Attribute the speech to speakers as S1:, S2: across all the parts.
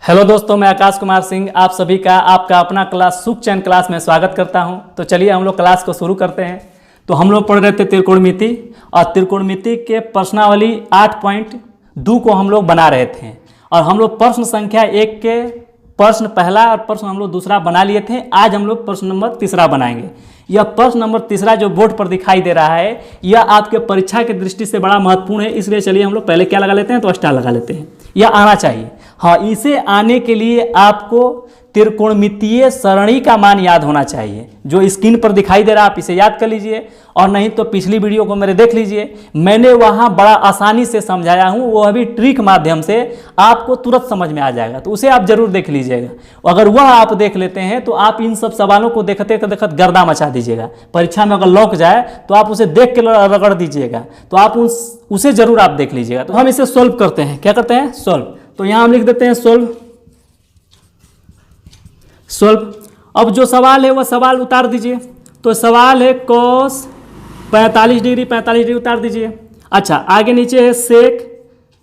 S1: Hello दोस्तों, मैं आकाश कुमार सिंह आप सभी का आपका अपना क्लास सुख चैन क्लास में स्वागत करता हूं। तो चलिए हम लोग क्लास को शुरू करते हैं। तो हम लोग पढ़ रहे थे त्रिकोणमिति और त्रिकोणमिति के प्रश्नावली 8.2 को हम लोग बना रहे थे और हम लोग प्रश्न संख्या 1 के प्रश्न पहला और प्रश्न हम लोग दूसरा बना लिए थे। आज हम लोग प्रश्न नंबर तीसरा बनाएंगे। यह प्रश्न नंबर तीसरा जो बोर्ड पर दिखाई दे रहा है यह आपके परीक्षा की दृष्टि से बड़ा महत्वपूर्ण है, इसलिए चलिए हम लोग पहले क्या लगा लेते हैं, तो स्टार लगा लेते हैं। यह आना चाहिए। हाँ, इसे आने के लिए आपको त्रिकोणमितीय सरणी का मान याद होना चाहिए। जो स्क्रीन पर दिखाई दे रहा है आप इसे याद कर लीजिए, और नहीं तो पिछली वीडियो को मेरे देख लीजिए। मैंने वहाँ बड़ा आसानी से समझाया हूँ, वो अभी ट्रिक माध्यम से आपको तुरंत समझ में आ जाएगा, तो उसे आप जरूर देख लीजिएगा। अगर वह आप देख लेते हैं तो आप इन सब सवालों को देखते देखते गर्दा मचा दीजिएगा। परीक्षा में अगर लौक जाए तो आप उसे देख के रगड़ दीजिएगा, तो आप उसे जरूर आप देख लीजिएगा। तो हम इसे सोल्व करते हैं। क्या करते हैं? सोल्व। तो यहाँ हम लिख देते हैं सोल्व। अब जो सवाल है वह सवाल उतार दीजिए। तो सवाल है cos 45 डिग्री उतार दीजिए। अच्छा, आगे नीचे है सेक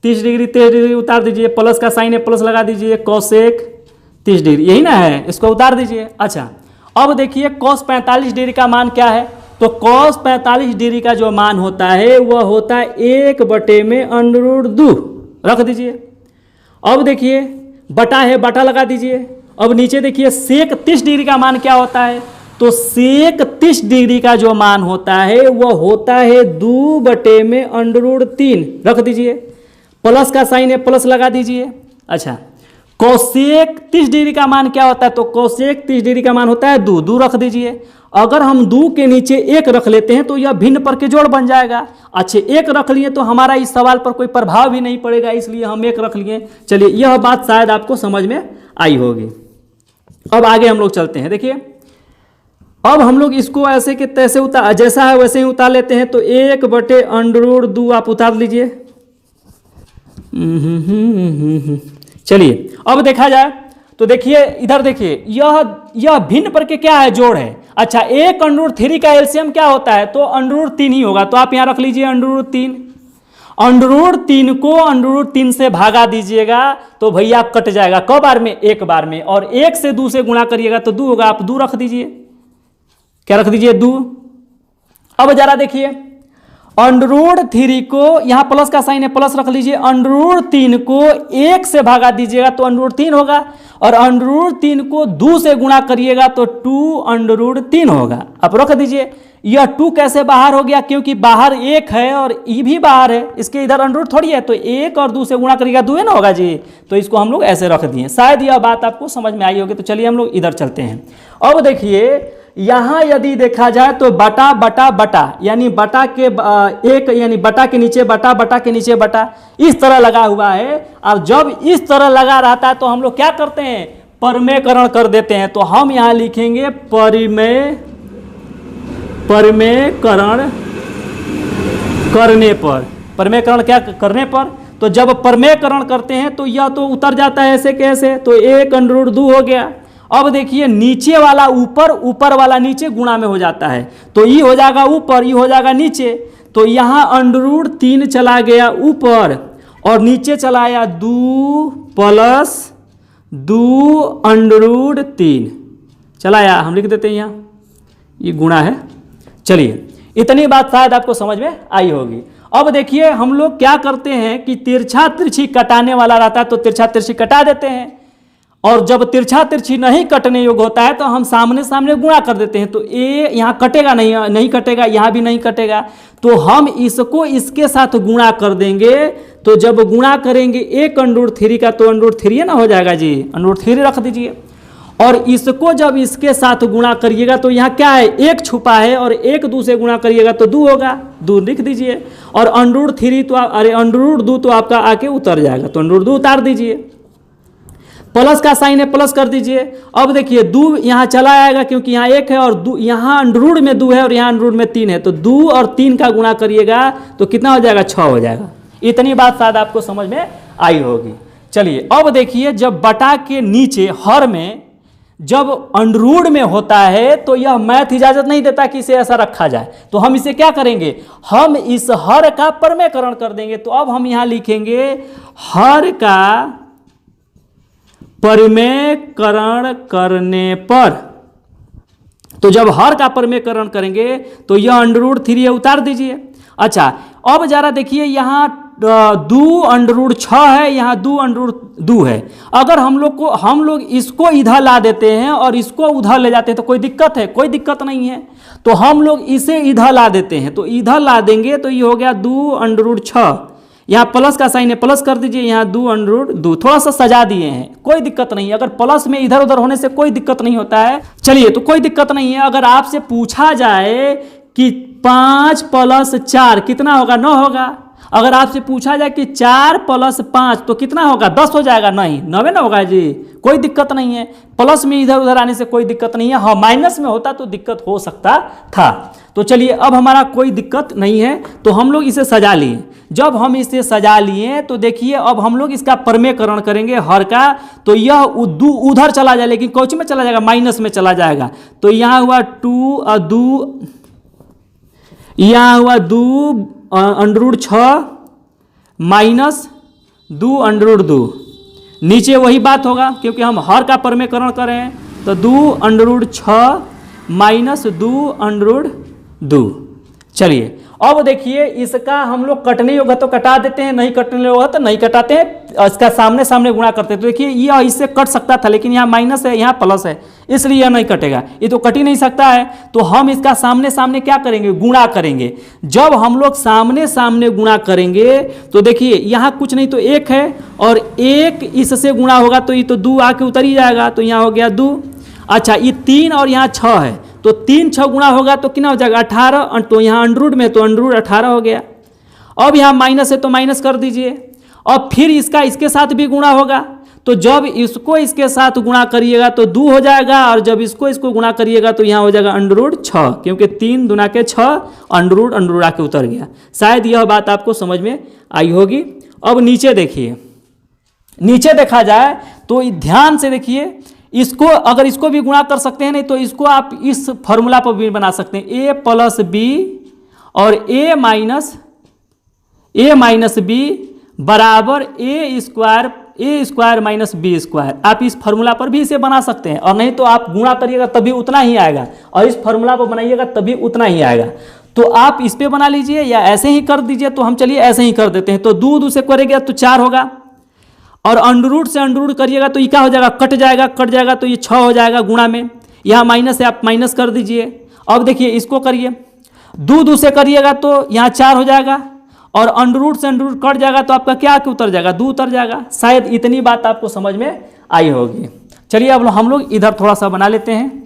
S1: 30 डिग्री उतार दीजिए। प्लस का साइन है, प्लस लगा दीजिए। कोसेक 30 डिग्री, यही ना है, इसको उतार दीजिए। अच्छा, अब देखिए cos 45 डिग्री का मान क्या है। तो cos 45 डिग्री का जो मान होता है वह होता है 1/2 रख दीजिए। अब देखिए बटा है, बटा लगा दीजिए। अब नीचे देखिए सेक 30 डिग्री का मान क्या होता है। तो सेक 30 डिग्री का जो मान होता है वह होता है 2/√3 रख दीजिए। प्लस का साइन है, प्लस लगा दीजिए। अच्छा, कोसेक 30 डिग्री का मान क्या होता है। तो कोसेक 30 डिग्री का मान होता है 2 रख दीजिए। अगर हम 2 के नीचे 1 रख लेते हैं तो यह भिन्न पर के जोड़ बन जाएगा। अच्छे 1 रख लिए तो हमारा इस सवाल पर कोई प्रभाव भी नहीं पड़ेगा, इसलिए हम 1 रख लिए। चलिए, यह बात शायद आपको समझ में आई होगी। अब आगे हम लोग चलते हैं। देखिए, अब हम लोग इसको ऐसे के तैसे उतार, जैसा है वैसे ही उतार लेते हैं। तो 1/√2 आप उतार लीजिए। चलिए, अब देखा जाए तो देखिए इधर देखिए, यह भिन्न पर के क्या है, जोड़ है। अच्छा, 1√3 का एलसीएम क्या होता है। तो √3 ही होगा। तो आप यहाँ रख लीजिए √3। √3 को √3 से भागा दीजिएगा तो भैया कट जाएगा। कब बार में? एक बार में। और 1 से 2 से गुणा करिएगा तो 2 होगा। आप 2 रख दीजिए। क्या रख दीजिए? 2। अब जरा देखिए, √3 को यहाँ प्लस का साइन है, प्लस रख लीजिए। √3 को 1 से भागा दीजिएगा तो √3 होगा, और √3 को 2 से गुणा करिएगा तो 2√3 होगा। आप रख दीजिए। यह 2 कैसे बाहर हो गया? क्योंकि बाहर 1 है और ई भी बाहर है, इसके इधर √ थोड़ी है। तो 1 और 2 से गुणा करिएगा 2 ना होगा जी। तो इसको हम लोग ऐसे रख दिए। शायद यह बात आपको समझ में आई होगी। तो चलिए हम लोग इधर चलते हैं। अब देखिए, यहाँ यदि देखा जाए तो बटा बटा बटा, यानी बटा के एक, यानी बटा के नीचे बटा, बटा के नीचे बटा, इस तरह लगा हुआ है। और जब इस तरह लगा रहता है तो हम लोग क्या करते हैं, परमेकरण कर देते हैं। तो हम यहाँ लिखेंगे परमेकरण करने पर। परमेकरण क्या करने पर? तो जब परमेकरण करते हैं तो यह तो उतर जाता है ऐसे कैसे। तो 1√2 हो गया। अब देखिए, नीचे वाला ऊपर, ऊपर वाला नीचे गुणा में हो जाता है। तो ये हो जाएगा ऊपर, ये हो जाएगा नीचे। तो यहाँ √3 चला गया ऊपर और नीचे चला आया 2 + 2√3 चला आया। हम लिख देते हैं यहाँ, ये गुणा है। चलिए, इतनी बात शायद आपको समझ में आई होगी। अब देखिए, हम लोग क्या करते हैं कि तिरछा तिरछी कटाने वाला रहता है तो तिरछा तिरछी कटा देते हैं, और जब तिरछा तिरछी नहीं कटने योग्य होता है तो हम सामने सामने गुणा कर देते हैं। तो ये यहाँ कटेगा नहीं कटेगा, यहाँ भी नहीं कटेगा। तो हम इसको इसके साथ गुणा कर देंगे। तो जब गुणा करेंगे 1√3 का तो √3 ना हो जाएगा जी, √3 रख दीजिए। और इसको जब इसके साथ गुणा करिएगा तो यहाँ क्या है, 1 छुपा है, और 1 2 से गुणा करिएगा तो 2 होगा। 2 लिख दीजिए। और √3 तो √2 तो आपका आके उतर जाएगा। तो √2 उतार दीजिए। प्लस का साइन है, प्लस कर दीजिए। अब देखिए 2 यहाँ चला आएगा क्योंकि यहाँ 1 है, और 2 यहाँ √ में 2 है और यहाँ √ में 3 है। तो 2 और 3 का गुणा करिएगा तो कितना हो जाएगा, 6 हो जाएगा। इतनी बात शायद आपको समझ में आई होगी। चलिए, अब देखिए, जब बटा के नीचे हर में जब √ में होता है तो यह मैथ इजाजत नहीं देता कि इसे ऐसा रखा जाए। तो हम इसे क्या करेंगे, हम इस हर का परमेकरण कर देंगे। तो अब हम यहाँ लिखेंगे हर का परमेयकरण करने पर, तो जब हर का परमेयकरण करेंगे तो यह √3 है, उतार दीजिए। अच्छा, अब जरा देखिए यहाँ 2√6 है, यहाँ 2√2 है। अगर हम लोग इसको इधर ला देते हैं और इसको उधर ले जाते हैं तो कोई दिक्कत है? कोई दिक्कत नहीं है। तो हम लोग इसे इधर ला देते हैं, तो इधर ला देंगे तो ये हो गया 2√6, यहाँ प्लस का साइन है, प्लस कर दीजिए, यहाँ 2√2, थोड़ा सा सजा दिए हैं, कोई दिक्कत नहीं है। अगर प्लस में इधर उधर होने से कोई दिक्कत नहीं होता है। चलिए, तो कोई दिक्कत नहीं है। अगर आपसे पूछा जाए कि 5 + 4 कितना होगा? 9 होगा। अगर आपसे पूछा जाए कि 4 + 5 तो कितना होगा? 10 हो जाएगा? नहीं, 9 ना होगा जी, कोई दिक्कत नहीं है। प्लस में इधर उधर आने से कोई दिक्कत नहीं है। हाँ, माइनस में होता तो दिक्कत हो सकता था। तो चलिए, अब हमारा कोई दिक्कत नहीं है, तो हम लोग इसे सजा लिए। जब हम इसे सजा लिए तो देखिए, अब हम लोग इसका परमेयकरण करेंगे हर का, तो यह उधर चला जाए, लेकिन कौच में चला जाएगा? माइनस में चला जाएगा। तो यहाँ हुआ 2 और 2, यहाँ हुआ 2√6 माइनस 2√2, नीचे वही बात होगा क्योंकि हम हर का परमेयकरण कर रहे हैं। तो 2√6 माइनस 2√2। चलिए, अब देखिए, इसका हम लोग कटने होगा तो कटा देते हैं, नहीं कटने होगा तो नहीं कटाते हैं, इसका सामने सामने गुणा करते हैं। तो देखिए, यह इससे कट सकता था, लेकिन यहाँ माइनस है, यहाँ प्लस है, इसलिए यह नहीं कटेगा, ये तो कट ही नहीं सकता है। तो हम इसका सामने सामने क्या करेंगे? गुणा करेंगे। जब हम लोग सामने सामने गुणा करेंगे तो देखिए, यहाँ कुछ नहीं तो 1 है, और 1 इससे गुणा होगा तो ये तो 2 आके उतर ही जाएगा, तो यहाँ हो गया 2। अच्छा, ये 3 और यहाँ 6 है, तो 3 6 गुणा होगा तो कितना हो जाएगा? 18। तो यहाँ अंडरूट में तो अंडरूट 18 हो गया। अब यहाँ माइनस है तो माइनस कर दीजिए। अब फिर इसका इसके साथ भी गुणा होगा, तो जब इसको इसके साथ गुणा करिएगा तो 2 हो जाएगा, और जब इसको गुणा करिएगा तो यहाँ हो जाएगा √6, क्योंकि 3 दूना के 6, अंडरूट आके उतर गया। शायद यह बात आपको समझ में आई होगी। अब नीचे देखिए, नीचे देखा जाए तो ध्यान से देखिए, इसको अगर इसको भी गुणा कर सकते हैं, नहीं तो इसको आप इस फॉर्मूला पर भी बना सकते हैं, a + b और a माइनस b बराबर a square minus b square. आप इस फार्मूला पर भी इसे बना सकते हैं, और नहीं तो आप गुणा करिएगा तभी उतना ही आएगा, और इस फार्मूला पर बनाइएगा तभी उतना ही आएगा। तो आप इस पे बना लीजिए या ऐसे ही कर दीजिए। तो हम चलिए ऐसे ही कर देते हैं। तो 2 से करेगा तो 4 होगा, और अंडरूट से अंडरूट करिएगा तो ये क्या हो जाएगा? कट जाएगा, तो ये 6 हो जाएगा गुणा में। यहाँ माइनस है, आप माइनस कर दीजिए। अब देखिए, इसको करिए, 2 से करिएगा तो यहाँ 4 हो जाएगा, और अंडरूट से अंडरूट कट जाएगा तो आपका क्या आके उतर जाएगा? 2 उतर जाएगा। शायद इतनी बात आपको समझ में आई होगी। चलिए, अब हम लोग इधर थोड़ा सा बना लेते हैं,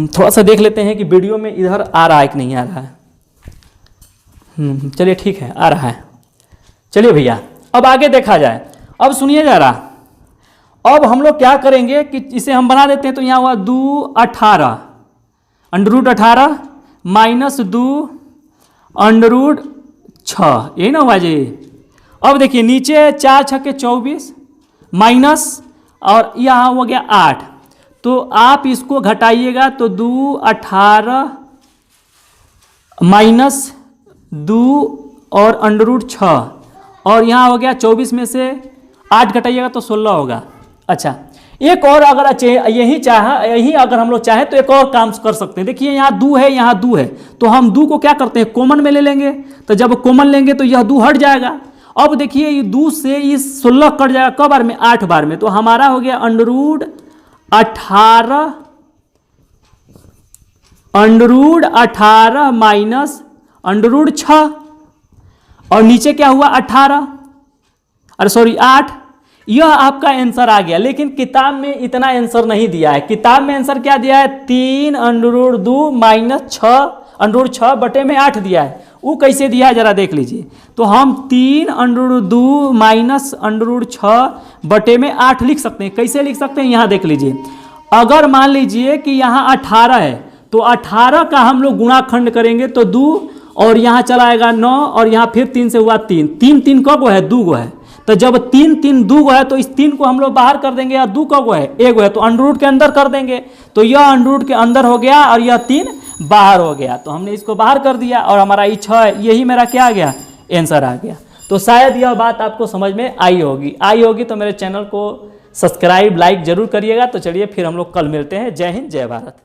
S1: थोड़ा सा देख लेते हैं कि वीडियो में इधर आ रहा है कि नहीं आ रहा है। चलिए, ठीक है, आ रहा है। चलिए भैया, अब आगे देखा जाए। अब सुनिए जरा, अब हम लोग क्या करेंगे कि इसे हम बना देते हैं। तो यहाँ हुआ 2√18 √18 माइनस 2√6, यही ना हुआ जी। अब देखिए, नीचे 4 6 के 24 माइनस, और यहाँ हो गया 8, तो आप इसको घटाइएगा तो 2√18 माइनस 2 और √6, और यहाँ हो गया 24 में से 8 घटाइएगा तो 16 होगा। अच्छा, एक और अगर यही अगर हम लोग चाहें तो एक और काम कर सकते हैं। देखिए, यहाँ 2 है, यहाँ 2 है, तो हम 2 को क्या करते हैं? कॉमन में ले लेंगे। तो जब कॉमन लेंगे तो यह 2 हट जाएगा। अब देखिए, ये 2 से इस 16 कट जाएगा कब बार में? 8 बार में। तो हमारा हो गया √18 माइनस √6, और नीचे क्या हुआ? 8। यह आपका आंसर आ गया। लेकिन किताब में इतना आंसर नहीं दिया है। किताब में आंसर क्या दिया है? 3√2 माइनस 6 बटे में 8 दिया है। वो कैसे दिया है जरा देख लीजिए। तो हम 3√2 माइनस √6 बटे में 8 लिख सकते हैं। कैसे लिख सकते हैं? यहाँ देख लीजिए। अगर मान लीजिए कि यहाँ 18 है, तो 18 का हम लोग गुणाखंड करेंगे तो 2, और यहाँ चला आएगा 9, और यहाँ फिर 3 से हुआ 3। 3 का गो है? 2 गो है। तो जब 3 2 गो है तो इस 3 को हम लोग बाहर कर देंगे, या 2 का गो है? 1 गो है, तो अंडरूट के अंदर कर देंगे। तो यह अंडरूट के अंदर हो गया, और यह 3 बाहर हो गया। तो हमने इसको बाहर कर दिया, और हमारा ये 6 है, यही मेरा क्या आ गया? आंसर आ गया। तो शायद यह बात आपको समझ में आई होगी तो मेरे चैनल को सब्सक्राइब लाइक जरूर करिएगा। तो चलिए फिर हम लोग कल मिलते हैं। जय हिंद जय भारत।